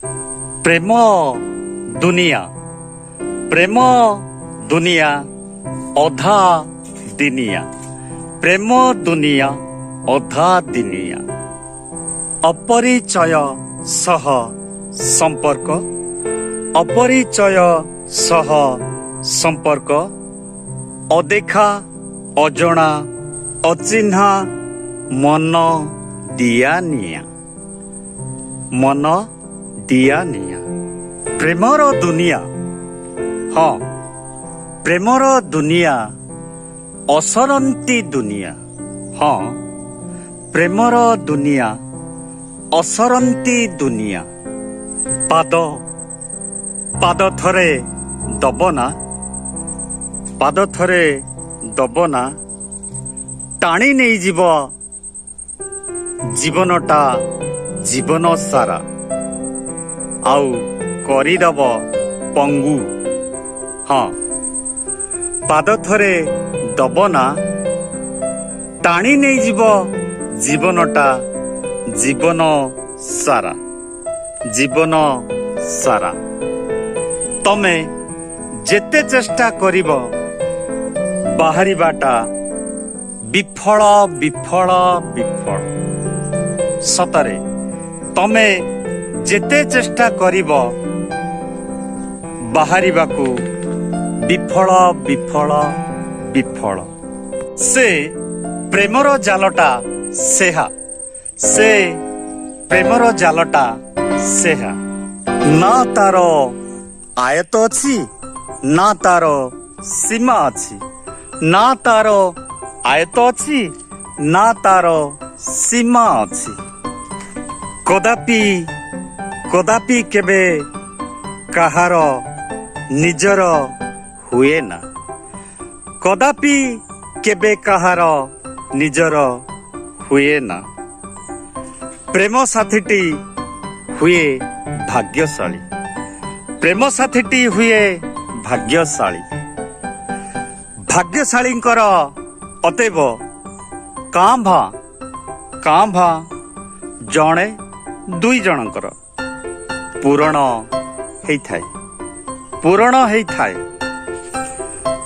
ପ୍ରେମ ଦୁନିଆ ପ୍ରେମ ଦୁନିଆ ଅଧା ଦିନିଆ ପ୍ରେମ ଦୁନିଆ ଅଧା ଦିନିଆ ଅପରିଚୟ ସହ ସମ୍ପର୍କ ଅପରିଚୟ ସହ ସମ୍ପର୍କ ଅଦେଖା ଅଜଣା ଅଚିହ୍ନା ମନ ଦିଆ ନିଆ ମନ ଦିଆ ନିଆ ପ୍ରେମର ଦୁନିଆ ହଁ ପ୍ରେମର ଦୁନିଆ ଅସରନ୍ତି ଦୁନିଆ ହଁ ପ୍ରେମର ଦୁନିଆ ଅସରନ୍ତି ଦୁନିଆ ପାଦ ଥରେ ଦବନା ପାଦ ଥରେ ଦବନା ଟାଣି ନେଇଯିବ ଜୀବନଟା ଜୀବନ ସାରା ଆଉ କରିଦବ ପଙ୍ଗୁ ହଁ ପାଦ ଥରେ ଦବନା ଟାଣି ନେଇଯିବ ଜୀବନଟା ଜୀବନ ସାରା ଜୀବନ ସାରା ତମେ ଯେତେ ଚେଷ୍ଟା କରିବ ବାହାରିବାଟା ବିଫଳ ବିଫଳ ବିଫଳ ସତରେ ତମେ ଯେତେ ଚେଷ୍ଟା କରିବ ବାହାରିବାକୁ ବିଫଳ ବିଫଳ ବିଫଳ ସେ ପ୍ରେମର ଜାଲଟା ସେହା ସେ ପ୍ରେମର ଜାଲଟା ସେହା ନା ତାର ଆୟତ ଅଛି ନା ତାର ସୀମା ଅଛି ନା ତାର ଆୟତ ଅଛି ନା ତାର ସୀମା ଅଛି କଦାପି କଦାପି କେବେ କାହାର ନିଜର ହୁଏ ନା କଦାପି କେବେ କାହାର ନିଜର ହୁଏ ନା ପ୍ରେମ ସାଥୀଟି ହୁଏ ଭାଗ୍ୟଶାଳୀ ପ୍ରେମ ସାଥୀଟି ହୁଏ ଭାଗ୍ୟଶାଳୀ ଭାଗ୍ୟଶାଳୀଙ୍କର ଅତେବ କାଁ ଭାଁ ଜଣେ ଦୁଇ ଜଣଙ୍କର ପୂରଣ ହେଇଥାଏ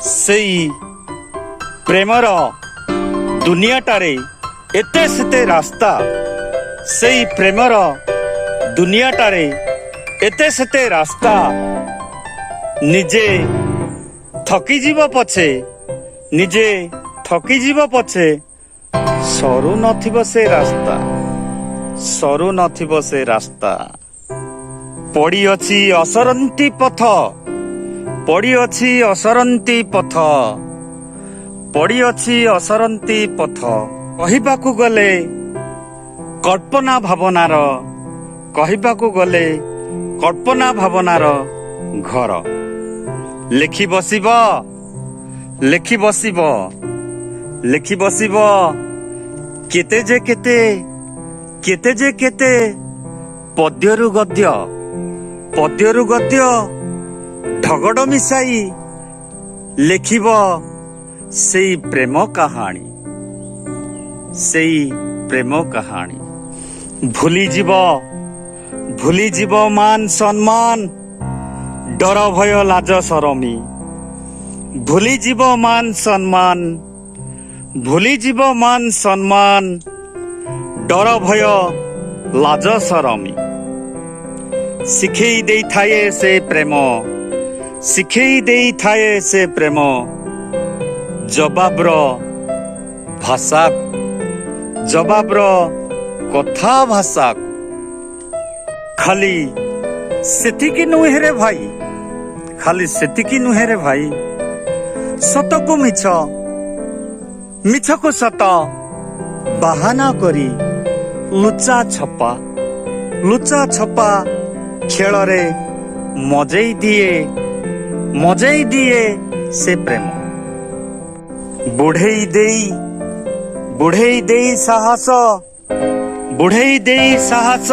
ସେଇ ପ୍ରେମର ଦୁନିଆଟାରେ ଏତେ ସେତେ ରାସ୍ତା ସେଇ ପ୍ରେମର ଦୁନିଆଟାରେ ଏତେ ସେତେ ରାସ୍ତା ନିଜେ ଥକିଯିବ ପଛେ ସରୁ ନଥିବ ସେ ରାସ୍ତା ପଡ଼ିଅଛି ଅସରନ୍ତି ପଥ କହିବାକୁ ଗଲେ କଳ୍ପନା ଭାବନାର ଘର ଲେଖି ବସିବ କେତେ ଯେ କେତେ ପଦ୍ୟରୁ ଗଦ୍ୟ ଢଗଡ ମିଶାଇ ଲେଖିବ ସେଇ ପ୍ରେମ କାହାଣୀ ଭୁଲିଯିବ ମାନ ସମ୍ମାନ ଡର ଭୟ ଲାଜ ସରମି ଭୁଲିଯିବ ମାନ ସମ୍ମାନ ଡର ଭୟ ଲାଜ ସରମି ଶିଖେଇ ଦେଇଥାଏ ସେ ପ୍ରେମ ଜବାବର କଥା ଭାଷା ଖାଲି ସେତିକି ନୁହେଁ ରେ ଭାଇ ସତକୁ ମିଛକୁ ସତ ବାହାନା କରି ଲୁଚା ଛପା ଖେଳରେ ମଜେଇ ଦିଏ ସେ ପ୍ରେମ ବୁଢେଇ ଦେଇ ସାହସ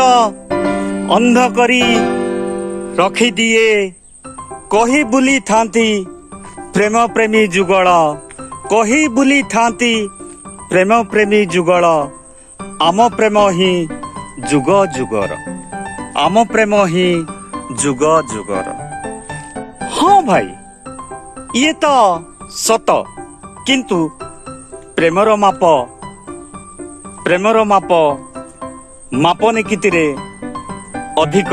ଅନ୍ଧ କରି ରଖିଦିଏ କହି ବୁଲିଥାନ୍ତି ପ୍ରେମ ପ୍ରେମୀ ଯୁଗଳ ଆମ ପ୍ରେମ ହିଁ ଯୁଗ ଯୁଗର ଆମ ପ୍ରେମ ହିଁ ଯୁଗ ଯୁଗର। ହଁ ଭାଇ, ଇଏ ତ ସତ, କିନ୍ତୁ ପ୍ରେମର ମାପ ମାପ ନିକିତିରେ ଅଧିକ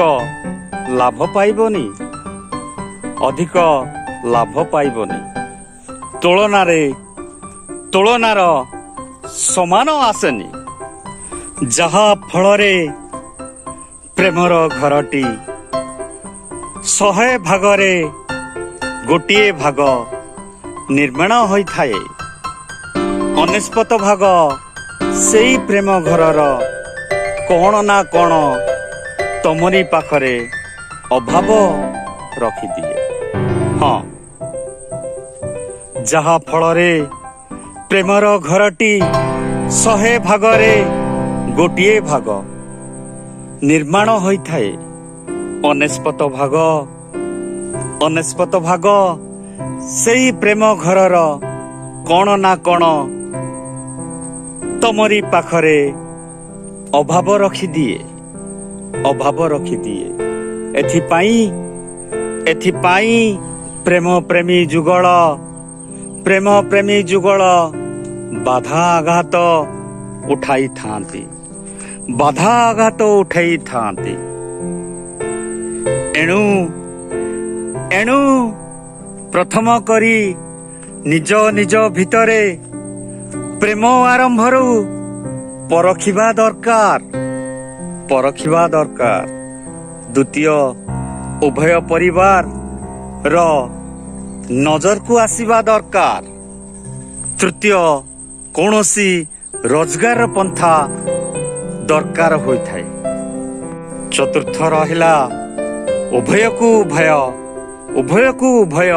ଲାଭ ପାଇବନି। ତୁଳନାର ସମାନ ଆସେନି। ଯାହା ଫଳରେ ପ୍ରେମର ଘରଟି 100 ଭାଗରେ ଗୋଟିଏ ଭାଗ ନିର୍ମାଣ ହୋଇଥାଏ। 99 ଭାଗ ସେଇ ପ୍ରେମ ଘରର କଣ ନା କଣ ତମରି ପାଖରେ ଅଭାବ ରଖିଦିଏ। ହଁ, ଯାହା ଫଳରେ ପ୍ରେମର ଘରଟି 100 ଭାଗରେ ଗୋଟିଏ ଭାଗ ନିର୍ମାଣ ହୋଇଥାଏ। 99 ଭାଗ ସେଇ ପ୍ରେମ ଘରର କଣ ନା କଣ ତମରି ପାଖରେ ଅଭାବ ରଖିଦିଏ। ଏଥିପାଇଁ ପ୍ରେମ ପ୍ରେମୀ ଯୁଗଳ ବାଧା ଆଘାତ ଉଠାଇଥାନ୍ତି। ଏଣୁ ପ୍ରଥମ କରି ନିଜ ଭିତରେ ପ୍ରେମ ଆରମ୍ଭରୁ ପରଖିବା ଦରକାର। ଦ୍ୱିତୀୟ, ଉଭୟ ପରିବାର ନଜରକୁ ଆସିବା ଦରକାର। ତୃତୀୟ, କୌଣସି ରୋଜଗାର ପନ୍ଥା ଦରକାର ହୋଇଥାଏ। ଚତୁର୍ଥ ରହିଲା ଉଭୟକୁ ଉଭୟ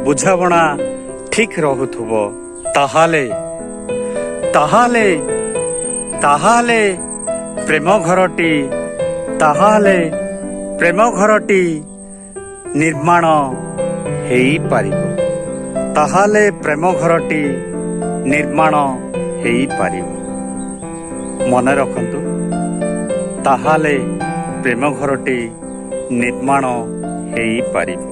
ବୁଝାବଣା ଠିକ ରହୁଥିବ, ତାହାଲେ ପ୍ରେମ ଘରଟି ନିର୍ମାଣ ହେଇପାରିବ। ମନେ ରଖନ୍ତୁ, ତାହାଲେ ପ୍ରେମ ଘରଟି ନିର୍ମାଣ ହେଇପାରିବ।